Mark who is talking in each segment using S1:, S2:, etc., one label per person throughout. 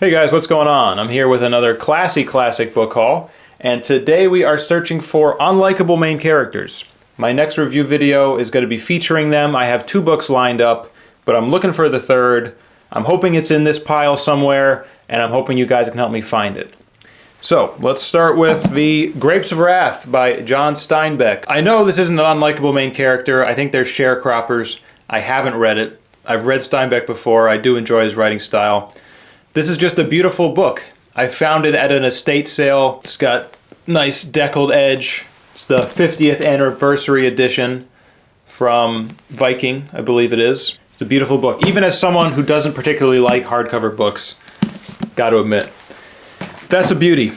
S1: Hey guys, what's going on? I'm here with another classic book haul, and today we are searching for unlikable main characters. My next review video is going to be featuring them. I have 2 books lined up, but I'm looking for the third. I'm hoping it's in this pile somewhere, and I'm hoping you guys can help me find it. So, let's start with The Grapes of Wrath by John Steinbeck. I know this isn't an unlikable main character. I think they're sharecroppers. I haven't read it. I've read Steinbeck before. I do enjoy his writing style. This is just a beautiful book. I found it at an estate sale. It's got nice deckled edge. It's the 50th anniversary edition from Viking, I believe it is. It's a beautiful book. Even as someone who doesn't particularly like hardcover books, got to admit. That's a beauty.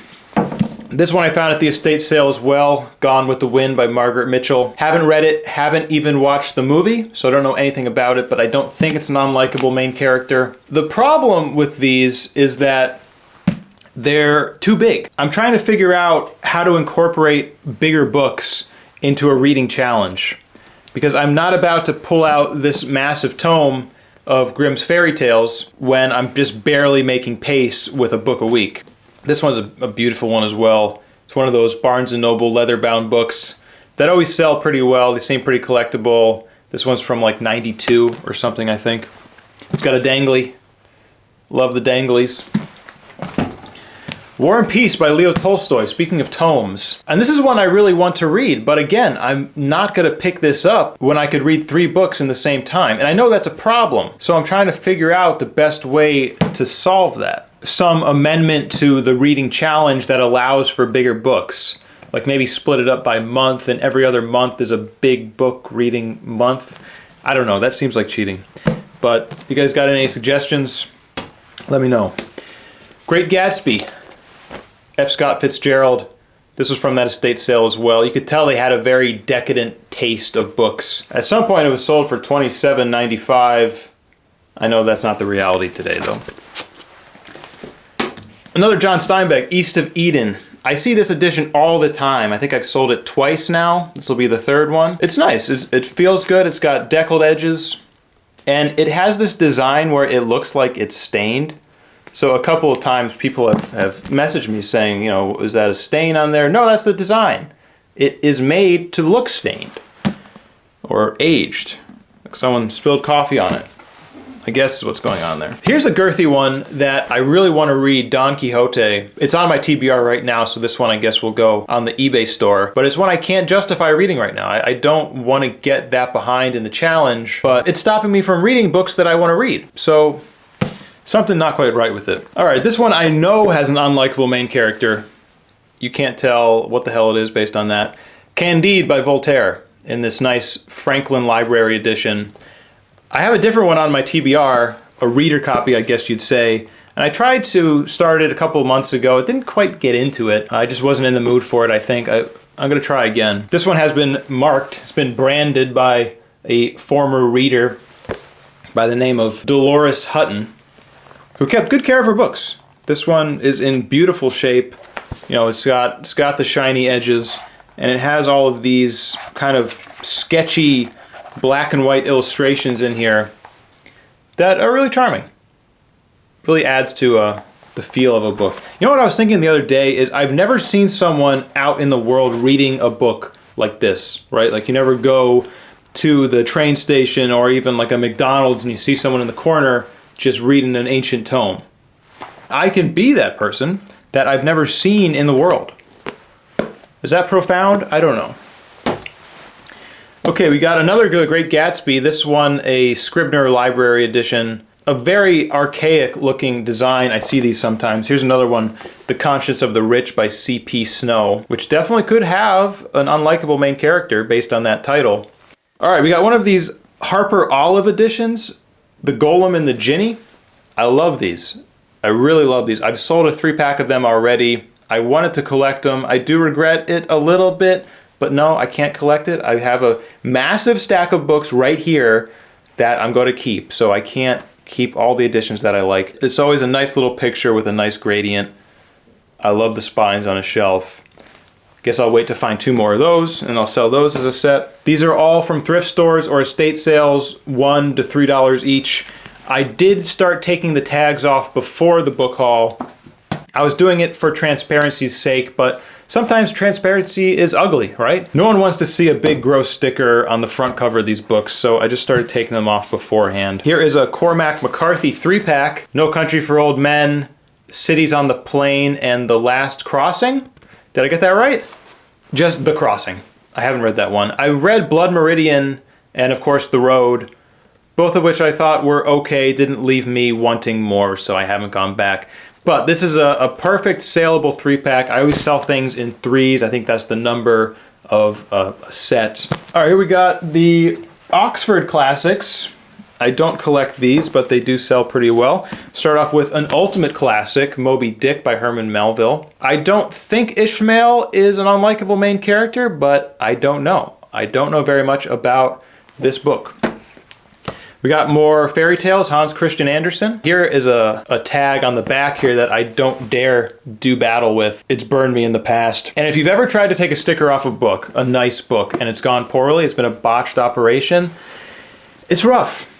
S1: This one I found at the estate sale as well, Gone with the Wind by Margaret Mitchell. Haven't read it, haven't even watched the movie, so I don't know anything about it, but I don't think it's an unlikable main character. The problem with these is that they're too big. I'm trying to figure out how to incorporate bigger books into a reading challenge, because I'm not about to pull out this massive tome of Grimm's fairy tales when I'm just barely making pace with a book a week. This one's a beautiful one as well. It's one of those Barnes & Noble leather-bound books that always sell pretty well. They seem pretty collectible. This one's from like '92 or something, I think. It's got a dangly. Love the danglies. War and Peace by Leo Tolstoy, speaking of tomes. And this is one I really want to read, but again, I'm not going to pick this up when I could read 3 books in the same time. And I know that's a problem, so I'm trying to figure out the best way to solve that. Some amendment to the reading challenge that allows for bigger books. Like maybe split it up by month and every other month is a big book reading month. I don't know, that seems like cheating. But if you guys got any suggestions, let me know. Great Gatsby, F. Scott Fitzgerald. This was from that estate sale as well. You could tell they had a very decadent taste of books. At some point it was sold for $27.95. I know that's not the reality today though. Another John Steinbeck, East of Eden. I see this edition all the time. I think I've sold it twice now. This will be the 3rd one. It's nice. It feels good. It's got deckled edges. And it has this design where it looks like it's stained. So a couple of times people have messaged me saying, you know, is that a stain on there? No, that's the design. It is made to look stained or aged. Like someone spilled coffee on it. I guess is what's going on there. Here's a girthy one that I really want to read, Don Quixote. It's on my TBR right now, so this one I guess will go on the eBay store. But it's one I can't justify reading right now. I don't want to get that behind in the challenge, but it's stopping me from reading books that I want to read. So something not quite right with it. All right, this one I know has an unlikable main character. You can't tell what the hell it is based on that. Candide by Voltaire in this nice Franklin Library edition. I have a different one on my TBR, a reader copy, I guess you'd say, and I tried to start it a couple of months ago. It didn't quite get into it. I just wasn't in the mood for it, I think. I'm going to try again. This one has been marked. It's been branded by a former reader by the name of Dolores Hutton, who kept good care of her books. This one is in beautiful shape. You know, it's got the shiny edges, and it has all of these kind of sketchy black and white illustrations in here that are really charming. Really adds to the feel of a book. You know what I was thinking the other day is I've never seen someone out in the world reading a book like this, right? Like you never go to the train station or even like a McDonald's and you see someone in the corner just reading an ancient tome. I can be that person that I've never seen in the world. Is that profound? I don't know. Okay, we got another Great Gatsby. This one, a Scribner Library edition. A very archaic looking design. I see these sometimes. Here's another one, The Conscience of the Rich by C.P. Snow, which definitely could have an unlikable main character based on that title. All right, we got one of these Harper Olive editions, The Golem and the Jinni. I love these. I really love these. I've sold a 3-pack of them already. I wanted to collect them. I do regret it a little bit, but no, I can't collect it. I have a massive stack of books right here that I'm going to keep, so I can't keep all the editions that I like. It's always a nice little picture with a nice gradient. I love the spines on a shelf. Guess I'll wait to find 2 more of those, and I'll sell those as a set. These are all from thrift stores or estate sales, $1 to $3 each. I did start taking the tags off before the book haul. I was doing it for transparency's sake, but sometimes transparency is ugly, right? No one wants to see a big gross sticker on the front cover of these books, so I just started taking them off beforehand. Here is a Cormac McCarthy 3-pack, No Country for Old Men, Cities on the Plain, and The Last Crossing. Did I get that right? Just The Crossing. I haven't read that one. I read Blood Meridian and, of course, The Road, both of which I thought were okay, didn't leave me wanting more, so I haven't gone back. But this is a perfect saleable 3-pack. I always sell things in 3s. I think that's the number of a set. All right, here we got the Oxford Classics. I don't collect these, but they do sell pretty well. Start off with an ultimate classic, Moby Dick by Herman Melville. I don't think Ishmael is an unlikable main character, but I don't know. I don't know very much about this book. We got more fairy tales, Hans Christian Andersen. Here is a tag on the back here that I don't dare do battle with. It's burned me in the past. And if you've ever tried to take a sticker off a book, a nice book, and it's gone poorly, it's been a botched operation, it's rough.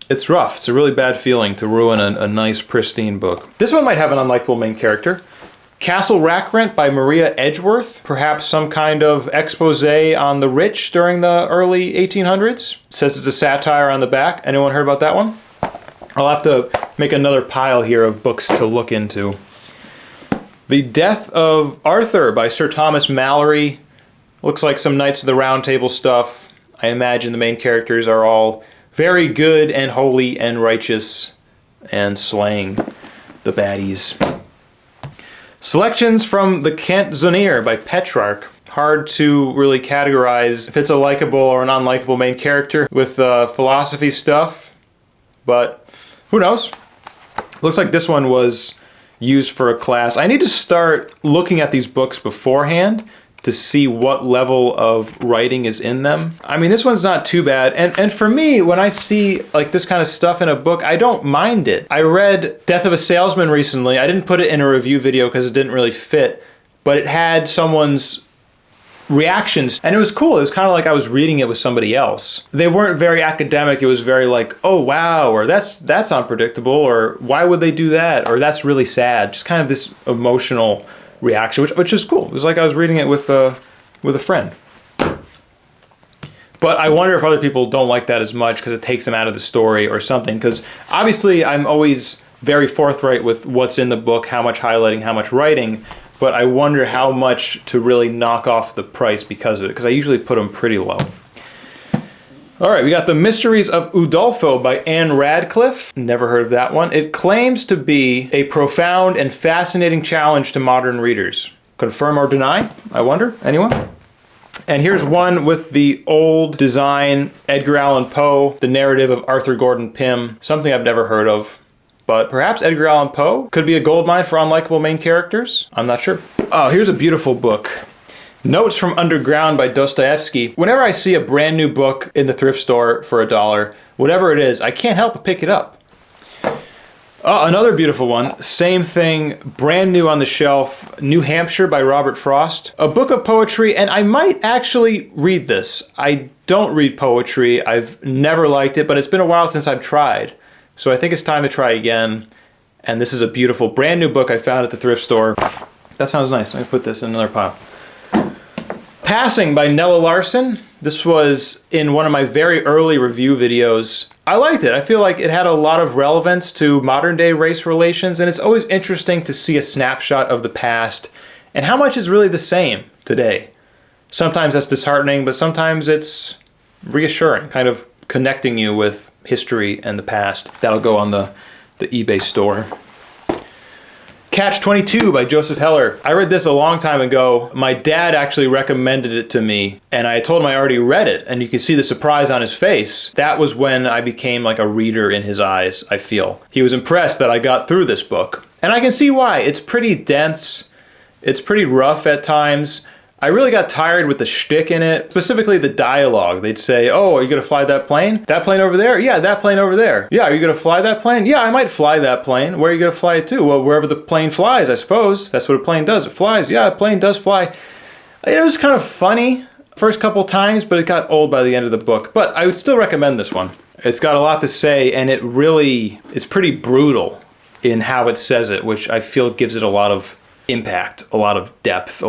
S1: It's rough. It's a really bad feeling to ruin a nice, pristine book. This one might have an unlikable main character. Castle Rackrent by Maria Edgeworth, perhaps some kind of expose on the rich during the early 1800s. It says it's a satire on the back. Anyone heard about that one? I'll have to make another pile here of books to look into. The Death of Arthur by Sir Thomas Malory. Looks like some Knights of the Round Table stuff. I imagine the main characters are all very good and holy and righteous and slaying the baddies. Selections from The Canzoniere by Petrarch. Hard to really categorize if it's a likable or an unlikable main character with philosophy stuff, but who knows? Looks like this one was used for a class. I need to start looking at these books beforehand to see what level of writing is in them. I mean, this one's not too bad. And for me, when I see like this kind of stuff in a book, I don't mind it. I read Death of a Salesman recently. I didn't put it in a review video because it didn't really fit, but it had someone's reactions and it was cool. It was kind of like I was reading it with somebody else. They weren't very academic. It was very like, oh wow, or that's unpredictable, or why would they do that, or that's really sad. Just kind of this emotional reaction, which is cool. It was like I was reading it with a friend. But I wonder if other people don't like that as much because it takes them out of the story or something. Because obviously I'm always very forthright with what's in the book, how much highlighting, how much writing. But I wonder how much to really knock off the price because of it. Because I usually put them pretty low. All right, we got The Mysteries of Udolpho by Anne Radcliffe. Never heard of that one. It claims to be a profound and fascinating challenge to modern readers. Confirm or deny? I wonder. Anyone? And here's one with the old design, Edgar Allan Poe, the narrative of Arthur Gordon Pym. Something I've never heard of. But perhaps Edgar Allan Poe could be a goldmine for unlikable main characters. I'm not sure. Oh, here's a beautiful book. Notes from Underground by Dostoevsky. Whenever I see a brand new book in the thrift store for $1, whatever it is, I can't help but pick it up. Oh, another beautiful one. Same thing, brand new on the shelf. New Hampshire by Robert Frost. A book of poetry, and I might actually read this. I don't read poetry. I've never liked it, but it's been a while since I've tried. So I think it's time to try again. And this is a beautiful brand new book I found at the thrift store. That sounds nice. Let me put this in another pile. Passing by Nella Larson. This was in one of my very early review videos. I liked it. I feel like it had a lot of relevance to modern day race relations, and it's always interesting to see a snapshot of the past and how much is really the same today. Sometimes that's disheartening, but sometimes it's reassuring, kind of connecting you with history and the past. That'll go on the eBay store. Catch-22 by Joseph Heller. I read this a long time ago. My dad actually recommended it to me, and I told him I already read it, and you can see the surprise on his face. That was when I became like a reader in his eyes, I feel. He was impressed that I got through this book. And I can see why. It's pretty dense. It's pretty rough at times. I really got tired with the shtick in it, specifically the dialogue. They'd say, oh, are you going to fly that plane? That plane over there? Yeah, that plane over there. Yeah, are you going to fly that plane? Yeah, I might fly that plane. Where are you going to fly it to? Well, wherever the plane flies, I suppose. That's what a plane does. It flies. Yeah, a plane does fly. It was kind of funny first couple times, but it got old by the end of the book. But I would still recommend this one. It's got a lot to say, and it's pretty brutal in how it says it, which I feel gives it a lot of impact, a lot of depth,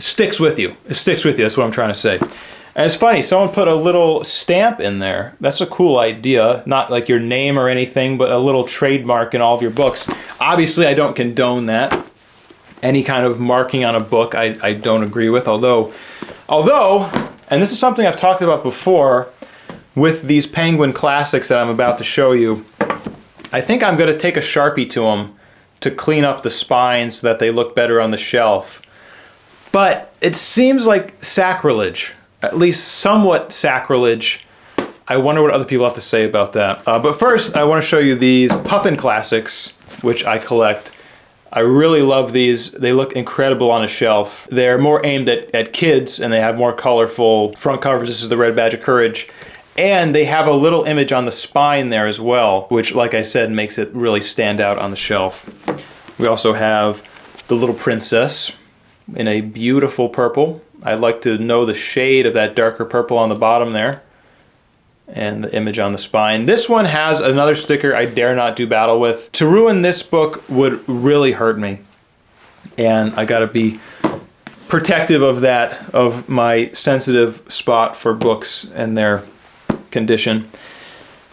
S1: sticks with you. It sticks with you, that's what I'm trying to say. And it's funny, someone put a little stamp in there. That's a cool idea. Not like your name or anything, but a little trademark in all of your books. Obviously, I don't condone that. Any kind of marking on a book, I don't agree with. Although, and this is something I've talked about before with these Penguin Classics that I'm about to show you, I think I'm going to take a Sharpie to them to clean up the spines so that they look better on the shelf. But it seems like sacrilege. At least somewhat sacrilege. I wonder what other people have to say about that. But first, I want to show you these Puffin Classics, which I collect. I really love these. They look incredible on a shelf. They're more aimed at kids, and they have more colorful front covers. This is the Red Badge of Courage. And they have a little image on the spine there as well, which, like I said, makes it really stand out on the shelf. We also have the Little Princess in a beautiful purple. I'd like to know the shade of that darker purple on the bottom there. And the image on the spine. This one has another sticker I dare not do battle with. To ruin this book would really hurt me. And I gotta be protective of that, of my sensitive spot for books and their condition.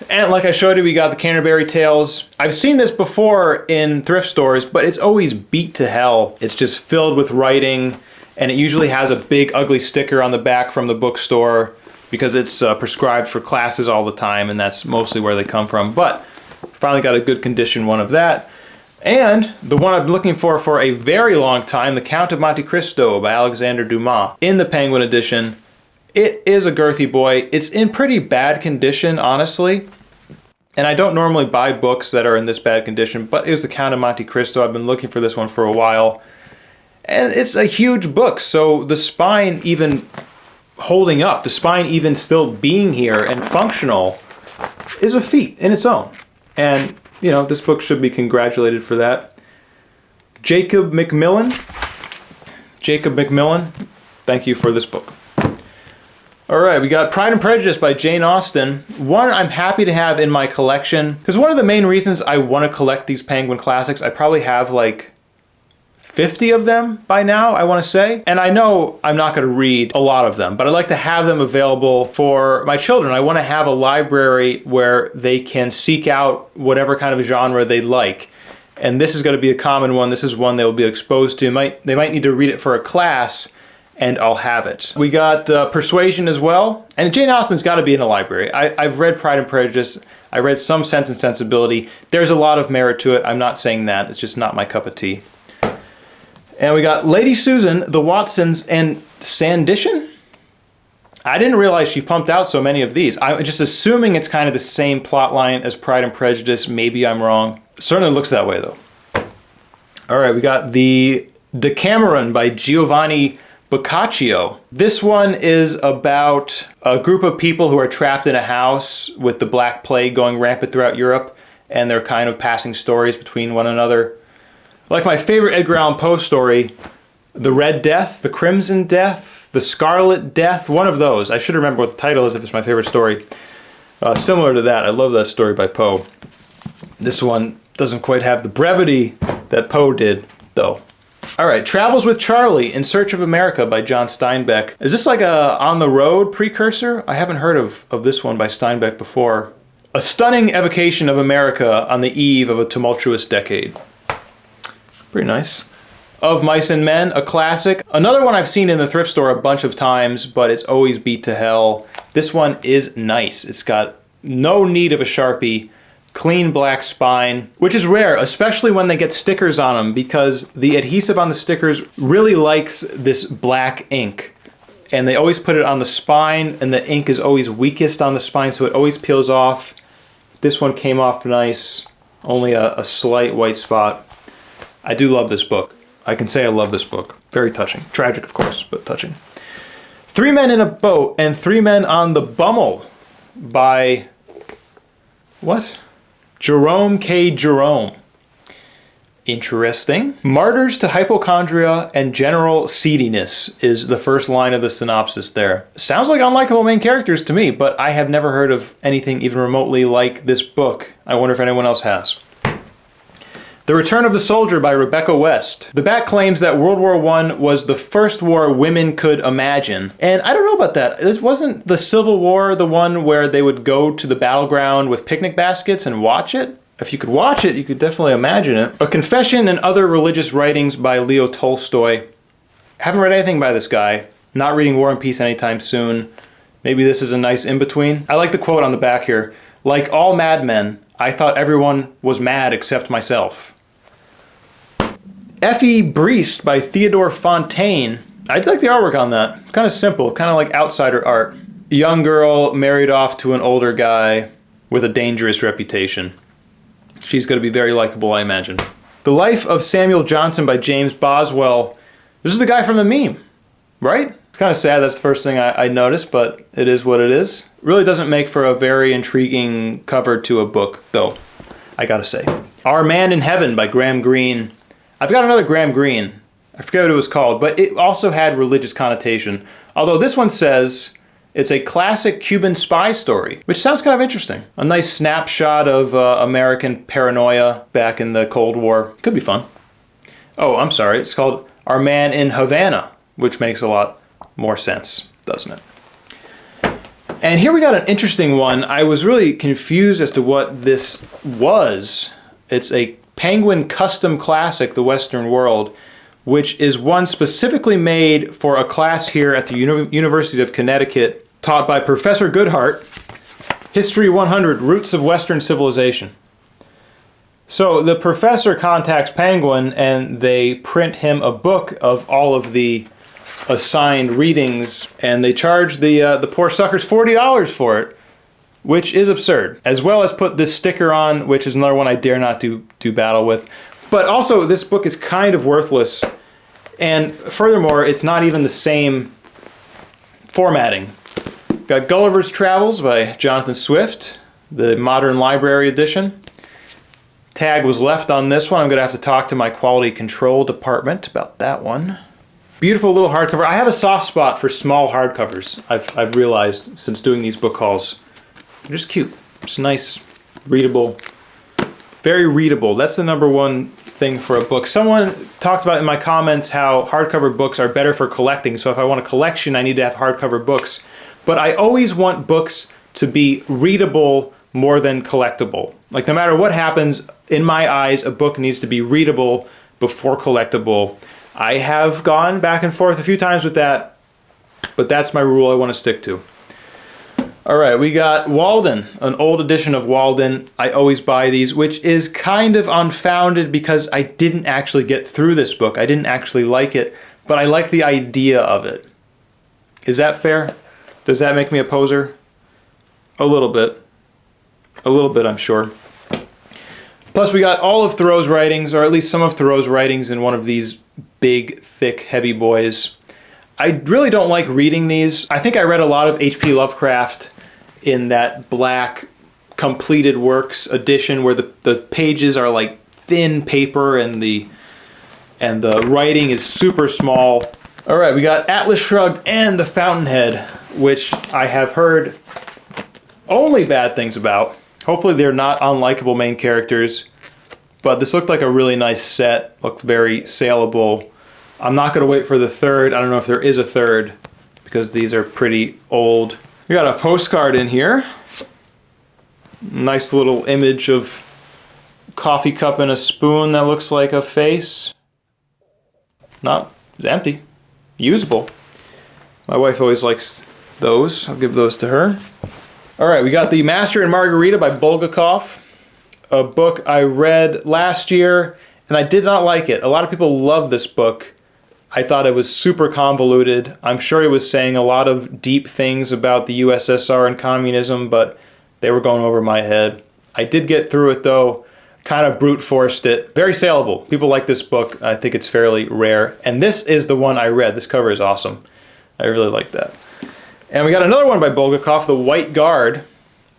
S1: And like I showed you, we got the Canterbury Tales. I've seen this before in thrift stores, but it's always beat to hell. It's just filled with writing, and it usually has a big ugly sticker on the back from the bookstore because it's prescribed for classes all the time, and that's mostly where they come from. But finally got a good condition one of that. And the one I've been looking for a very long time, The Count of Monte Cristo by Alexander Dumas in the Penguin edition. It is a girthy boy. It's in pretty bad condition, honestly. And I don't normally buy books that are in this bad condition, but it was The Count of Monte Cristo. I've been looking for this one for a while. And it's a huge book, so the spine even holding up, the spine even still being here and functional is a feat in its own. And, you know, this book should be congratulated for that. Jacob Macmillan, thank you for this book. All right, we got Pride and Prejudice by Jane Austen. One I'm happy to have in my collection, because one of the main reasons I want to collect these Penguin Classics, I probably have like 50 of them by now, I want to say. And I know I'm not going to read a lot of them, but I'd like to have them available for my children. I want to have a library where they can seek out whatever kind of genre they like. And this is going to be a common one. This is one they will be exposed to. They might need to read it for a class, and I'll have it. We got Persuasion as well. And Jane Austen's got to be in a library. I've read Pride and Prejudice. I read some Sense and Sensibility. There's a lot of merit to it. I'm not saying that. It's just not my cup of tea. And we got Lady Susan, The Watsons, and Sandition? I didn't realize she pumped out so many of these. I'm just assuming it's kind of the same plot line as Pride and Prejudice. Maybe I'm wrong. Certainly looks that way, though. All right, we got the Decameron by Giovanni Boccaccio. This one is about a group of people who are trapped in a house with the Black Plague going rampant throughout Europe, and they're kind of passing stories between one another. Like my favorite Edgar Allan Poe story, The Red Death, The Crimson Death, The Scarlet Death, one of those. I should remember what the title is if it's my favorite story. Similar to that, I love that story by Poe. This one doesn't quite have the brevity that Poe did, though. All right, Travels with Charlie, In Search of America by John Steinbeck. Is this like a On the Road precursor? I haven't heard of this one by Steinbeck before. A stunning evocation of America on the eve of a tumultuous decade. Pretty nice. Of Mice and Men, a classic. Another one I've seen in the thrift store a bunch of times, but it's always beat to hell. This one is nice. It's got no need of a Sharpie, clean black spine, which is rare, especially when they get stickers on them, because the adhesive on the stickers really likes this black ink. And they always put it on the spine, and the ink is always weakest on the spine, so it always peels off. This one came off nice, only a slight white spot. I do love this book. I can say I love this book. Very touching. Tragic, of course, but touching. Three Men in a Boat and Three Men on the Bummel by, what? Jerome K. Jerome. Interesting. Martyrs to hypochondria and general seediness is the first line of the synopsis there. Sounds like unlikable main characters to me, but I have never heard of anything even remotely like this book. I wonder if anyone else has. The Return of the Soldier by Rebecca West. The back claims that World War I was the first war women could imagine. And I don't know about that. This wasn't the Civil War the one where they would go to the battleground with picnic baskets and watch it? If you could watch it, you could definitely imagine it. A Confession and Other Religious Writings by Leo Tolstoy. Haven't read anything by this guy. Not reading War and Peace anytime soon. Maybe this is a nice in-between. I like the quote on the back here. Like all madmen, I thought everyone was mad except myself. Effie Briest by Theodore Fontaine. I like the artwork on that. Kind of simple, kind of like outsider art. Young girl married off to an older guy with a dangerous reputation. She's going to be very likable, I imagine. The Life of Samuel Johnson by James Boswell. This is the guy from the meme, right? It's kind of sad that's the first thing I noticed, but it is what it is. Really doesn't make for a very intriguing cover to a book, though, I gotta say. Our Man in Heaven by Graham Greene. I've got another Graham Greene. I forget what it was called, but it also had religious connotation. Although this one says it's a classic Cuban spy story, which sounds kind of interesting. A nice snapshot of American paranoia back in the Cold War. Could be fun. Oh, I'm sorry. It's called Our Man in Havana, which makes a lot more sense, doesn't it? And here we got an interesting one. I was really confused as to what this was. It's a Penguin Custom Classic, The Western World, which is one specifically made for a class here at the University of Connecticut, taught by Professor Goodhart, History 100, Roots of Western Civilization. So the professor contacts Penguin and they print him a book of all of the assigned readings, and they charge the poor suckers $40 for it, which is absurd. As well as put this sticker on, which is another one I dare not do battle with. But also, this book is kind of worthless, and furthermore, it's not even the same formatting. Got Gulliver's Travels by Jonathan Swift, the Modern Library edition. Tag was left on this one. I'm going to have to talk to my quality control department about that one. Beautiful little hardcover. I have a soft spot for small hardcovers, I've realized since doing these book hauls. They're just cute. It's nice, readable, very readable. That's the number one thing for a book. Someone talked about in my comments how hardcover books are better for collecting. So if I want a collection, I need to have hardcover books. But I always want books to be readable more than collectible. Like no matter what happens, in my eyes, a book needs to be readable before collectible. I have gone back and forth a few times with that, but that's my rule I want to stick to. All right, we got Walden, an old edition of Walden. I always buy these, which is kind of unfounded because I didn't actually get through this book. I didn't actually like it, but I like the idea of it. Is that fair? Does that make me a poser? A little bit. A little bit, I'm sure. Plus, we got all of Thoreau's writings, or at least some of Thoreau's writings in one of these big, thick, heavy boys. I really don't like reading these. I think I read a lot of H.P. Lovecraft in that black completed works edition where the pages are like thin paper and the writing is super small. All right, we got Atlas Shrugged and The Fountainhead, which I have heard only bad things about. Hopefully they're not unlikable main characters, but this looked like a really nice set, looked very saleable. I'm not going to wait for the third. I don't know if there is a third because these are pretty old. We got a postcard in here. Nice little image of coffee cup and a spoon that looks like a face. It's empty. Usable. My wife always likes those. I'll give those to her. All right, we got The Master and Margarita by Bulgakov, a book I read last year, and I did not like it. A lot of people love this book. I thought it was super convoluted. I'm sure it was saying a lot of deep things about the USSR and communism, but they were going over my head. I did get through it though, kind of brute forced it. Very saleable. People like this book. I think it's fairly rare. And this is the one I read. This cover is awesome. I really like that. And we got another one by Bulgakov, The White Guard,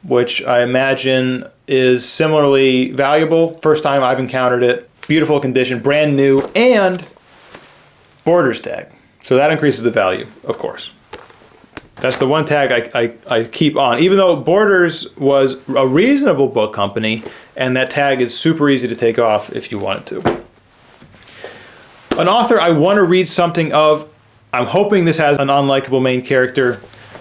S1: which I imagine is similarly valuable. First time I've encountered it. beautiful condition, brand new, and Borders tag. So that increases the value, of course. That's the one tag I keep on. Even though Borders was a reasonable book company, and that tag is super easy to take off if you wanted to. An author I want to read something of, I'm hoping this has an unlikable main character,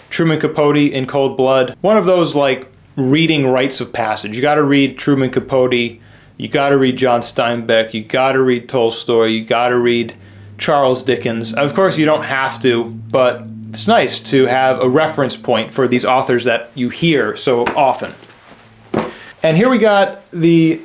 S1: Truman Capote in Cold Blood. One of those like reading rites of passage. You got to read Truman Capote, you got to read John Steinbeck, you got to read Tolstoy, you got to read Charles Dickens. Of course you don't have to, but it's nice to have a reference point for these authors that you hear so often. And here we got the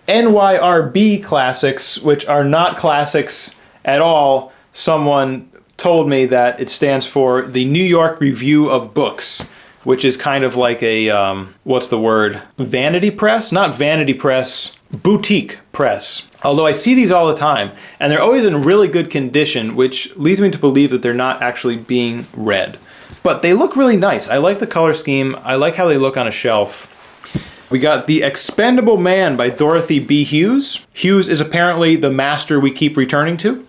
S1: NYRB classics, which are not classics at all. Someone told me that it stands for the New York Review of Books, which is kind of like a, what's the word? Vanity press? Not vanity press, boutique press. Although I see these all the time, and they're always in really good condition, which leads me to believe that they're not actually being read. But they look really nice. I like the color scheme. I like how they look on a shelf. We got The Expendable Man by Dorothy B. Hughes. Hughes is apparently the master we keep returning to.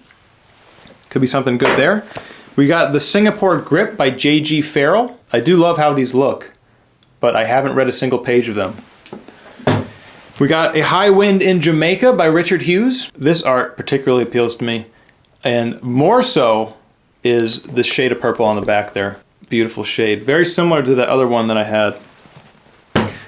S1: Could be something good there. We got The Singapore Grip by J.G. Farrell. I do love how these look, but I haven't read a single page of them. We got A High Wind in Jamaica by Richard Hughes. This art particularly appeals to me, and more so is the shade of purple on the back there. Beautiful shade. Very similar to the other one that I had.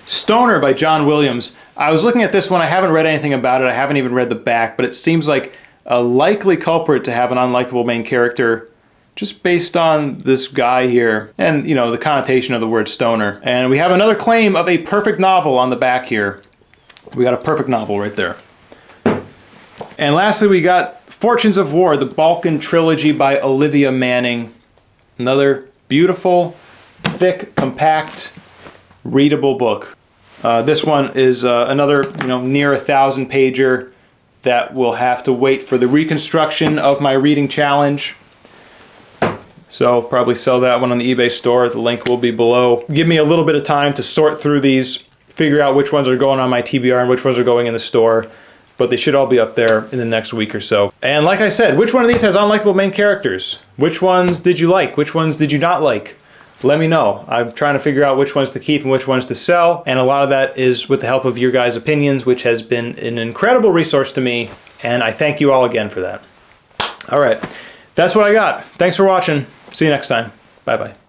S1: Stoner by John Williams. I was looking at this one. I haven't read anything about it. I haven't even read the back, but it seems like a likely culprit to have an unlikable main character just based on this guy here and, you know, the connotation of the word stoner. And we have another claim of a perfect novel on the back here. We got a perfect novel right there. And lastly, we got Fortunes of War, the Balkan Trilogy by Olivia Manning. Another beautiful, thick, compact, readable book. This one is another, near 1,000-pager that will have to wait for the reconstruction of my reading challenge. So probably sell that one on the eBay store. The link will be below. Give me a little bit of time to sort through these, figure out which ones are going on my TBR and which ones are going in the store. But they should all be up there in the next week or so. And like I said, which one of these has unlikable main characters? Which ones did you like? Which ones did you not like? Let me know. I'm trying to figure out which ones to keep and which ones to sell. And a lot of that is with the help of your guys' opinions, which has been an incredible resource to me. And I thank you all again for that. All right. That's what I got. Thanks for watching. See you next time. Bye-bye.